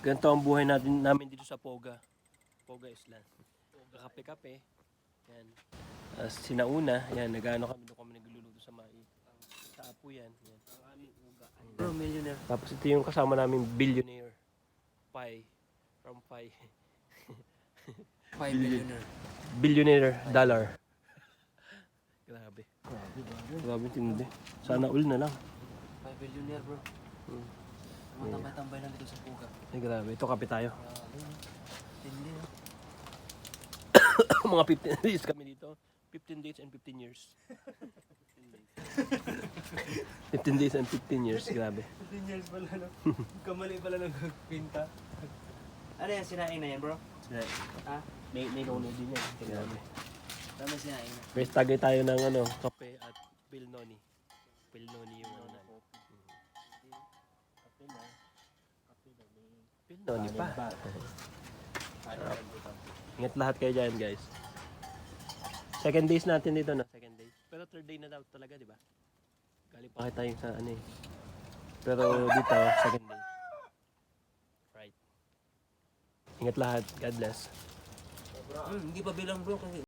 Ganito ang buhay namin dito sa Poga. Poga Island. Kape-kape. Yan. Sinauna, yan, nagano kami, doon kami nagluluto sa sa apo yan. Yan. Bro, millionaire. Tapos ito yung kasama namin billionaire. Pi. From Pi. 5 millionaire. Billionaire dollar. Grabe. Grabe tindi. Sana all na lang. 5 millionaire, bro. Matambay-tambay lang dito sa Puga. Ay grabe. Ito kape tayo. Tindi, no? Mga 15 days kami dito. 15 days and 15 years. 15 days and 15 years. Grabe. 15 years pala, no? Kamali pala ng pinta. Ano yan, sinaing na yan, bro? Ha? May nono din yan. Grabe. Dami sinaing na. Guys, tagay tayo ng kape at Pilnoni. Pilnoni yung ano. Pilnoni pa. Ingat lahat kayo dyan, guys. Second days natin dito na. Second days. Pero third day na daw talaga, di ba? Galing pa tayo sa ano eh. Pero dito, second day. Right. Ingat lahat. God bless. Hindi pa bilang, bro, kasi